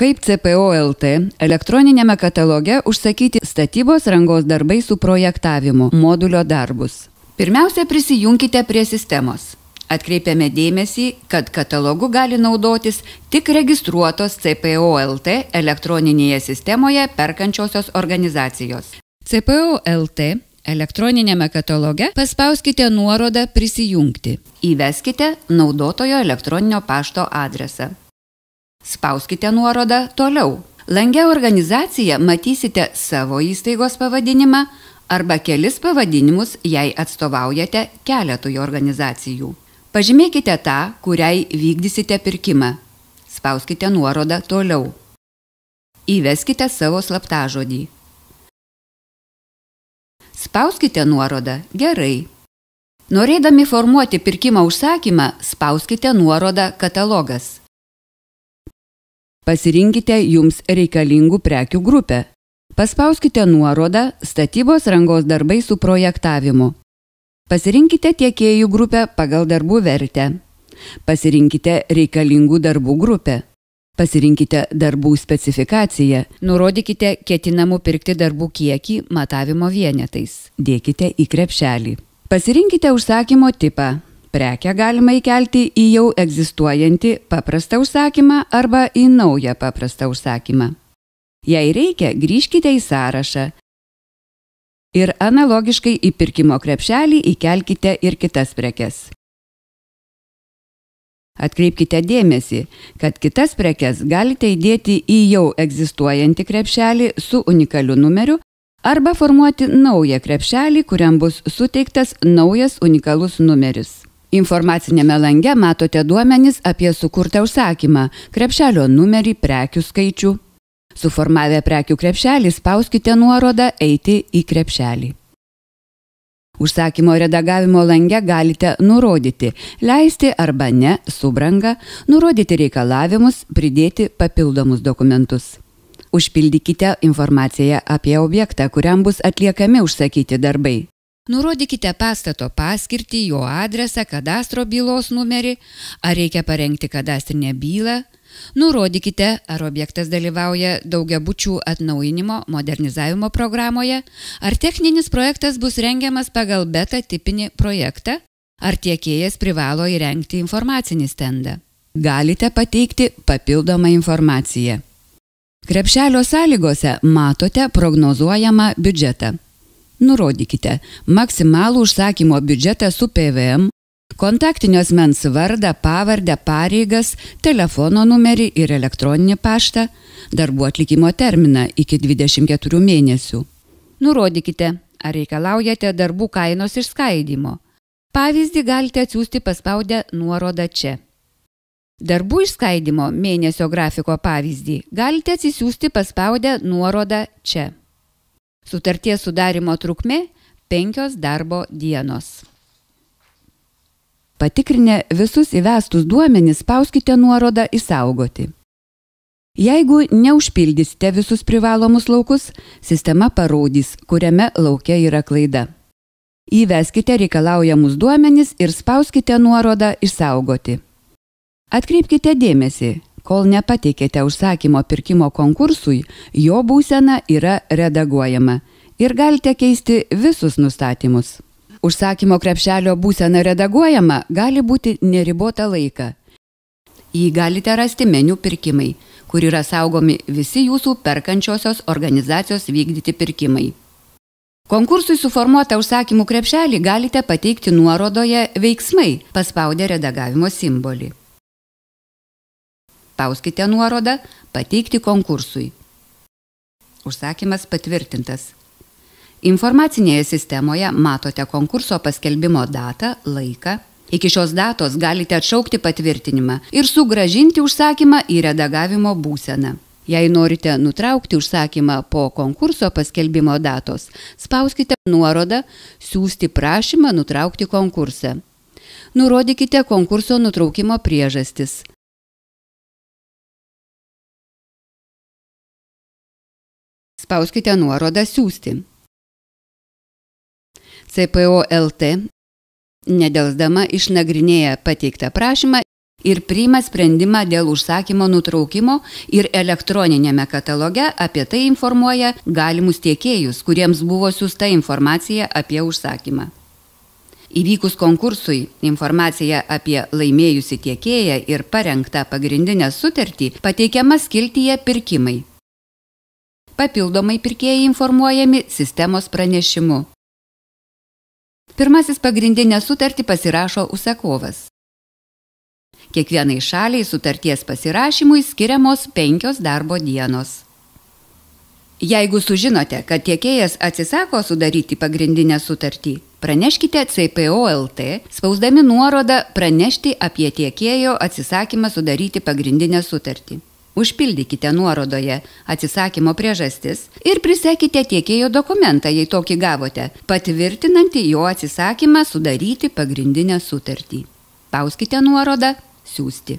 Kaip CPO LT elektroninėme kataloge užsakyti statybos rangos darbai su projektavimu modulio darbus. Pirmiausia, prisijunkite prie sistemos. Atkreipiame dėmesį, kad katalogu gali naudotis tik registruotos CPO LT elektroninėje sistemoje perkančiosios organizacijos. CPO LT elektroninėme kataloge paspauskite nuorodą prisijungti. Įveskite naudotojo elektroninio pašto adresą. Spauskite nuorodą toliau. Lange organizaciją matysite savo įstaigos pavadinimą arba kelis pavadinimus, jei atstovaujate keletui organizacijų. Pažymėkite tą, kuriai vykdysite pirkimą. Spauskite nuorodą toliau. Įveskite savo slaptažodį. Spauskite nuorodą gerai. Norėdami formuoti pirkimo užsakymą, spauskite nuorodą katalogas. Pasirinkite jums reikalingų prekių grupę. Paspauskite nuorodą statybos rangos darbai su projektavimu. Pasirinkite tiekėjų grupę pagal darbų vertę. Pasirinkite reikalingų darbų grupę. Pasirinkite darbų specifikaciją. Nurodykite ketinamų pirkti darbų kiekį matavimo vienetais. Dėkite į krepšelį. Pasirinkite užsakymo tipą. Prekę galima įkelti į jau egzistuojantį paprastą užsakymą arba į naują paprastą užsakymą. Jei reikia, grįžkite į sąrašą ir analogiškai į pirkimo krepšelį įkelkite ir kitas prekes. Atkreipkite dėmesį, kad kitas prekes galite įdėti į jau egzistuojantį krepšelį su unikaliu numeriu arba formuoti naują krepšelį, kuriam bus suteiktas naujas unikalus numeris. Informacinėme lange matote duomenis apie sukurtą užsakymą, krepšelio numerį, prekių skaičių. Suformavę prekių krepšelį, spauskite nuorodą eiti į krepšelį. Užsakymo redagavimo lange galite nurodyti, leisti arba ne subrangą, nurodyti reikalavimus, pridėti papildomus dokumentus. Užpildykite informaciją apie objektą, kuriam bus atliekami užsakyti darbai. Nurodykite pastato paskirtį, jo adresą, kadastro bylos numerį, ar reikia parengti kadastrinę bylą. Nurodykite, ar objektas dalyvauja daugiabučių atnaujinimo, modernizavimo programoje, ar techninis projektas bus rengiamas pagal beta tipinį projektą, ar tiekėjas privalo įrengti informacinį stendą. Galite pateikti papildomą informaciją. Krepšelio sąlygose matote prognozuojamą biudžetą. Nurodykite maksimalų užsakymo biudžetą su PVM, kontaktinio asmens vardą, pavardę, pareigas, telefono numerį ir elektroninį paštą, darbų atlikimo terminą iki 24 mėnesių. Nurodykite, ar reikalaujate darbų kainos išskaidymo. Pavyzdį galite atsiųsti paspaudę nuorodą čia. Darbų išskaidymo mėnesio grafiko pavyzdį galite atsisiųsti paspaudę nuorodą čia. Sutarties sudarimo trukmė 5 darbo dienos. Patikrinę visus įvestus duomenis, spauskite nuorodą Išsaugoti. Jeigu neužpildysite visus privalomus laukus, sistema parodys, kuriame lauke yra klaida. Įveskite reikalaujamus duomenis ir spauskite nuorodą Išsaugoti. Atkreipkite dėmesį, kol nepateikėte užsakymo pirkimo konkursui, jo būsena yra redaguojama ir galite keisti visus nustatymus. Užsakymo krepšelio būsena redaguojama gali būti neribotą laiką. Jį galite rasti meniu Pirkimai, kur yra saugomi visi jūsų perkančiosios organizacijos vykdyti pirkimai. Konkursui suformuotą užsakymų krepšelį galite pateikti nuorodoje Veiksmai, paspaudę redagavimo simbolį. Spauskite nuorodą Pateikti konkursui. Užsakymas patvirtintas. Informacinėje sistemoje matote konkurso paskelbimo datą, laiką. Iki šios datos galite atšaukti patvirtinimą ir sugrąžinti užsakymą į redagavimo būseną. Jei norite nutraukti užsakymą po konkurso paskelbimo datos, spauskite nuorodą Siųsti prašymą nutraukti konkursą. Nurodykite konkurso nutraukimo priežastis. Spauskite nuorodą Siųsti. CPO LT nedelsdama išnagrinėja pateiktą prašymą ir priima sprendimą dėl užsakymo nutraukimo ir elektroninėme kataloge apie tai informuoja galimus tiekėjus, kuriems buvo siųsta informacija apie užsakymą. Įvykus konkursui, informacija apie laimėjusį tiekėją ir parengtą pagrindinę sutartį pateikiama skiltyje pirkimai. Papildomai pirkėjai informuojami sistemos pranešimu. Pirmasis pagrindinę sutartį pasirašo užsakovas. Kiekvienai šaliai sutarties pasirašymui skiriamos 5 darbo dienos. Jeigu sužinote, kad tiekėjas atsisako sudaryti pagrindinę sutartį, praneškite CPO LT, spausdami nuorodą pranešti apie tiekėjo atsisakymą sudaryti pagrindinę sutartį. Užpildykite nuorodoje atsisakymo priežastis ir prisekite tiekėjo dokumentą, jei tokį gavote, patvirtinantį jo atsisakymą sudaryti pagrindinę sutartį. Spauskite nuorodą siųsti.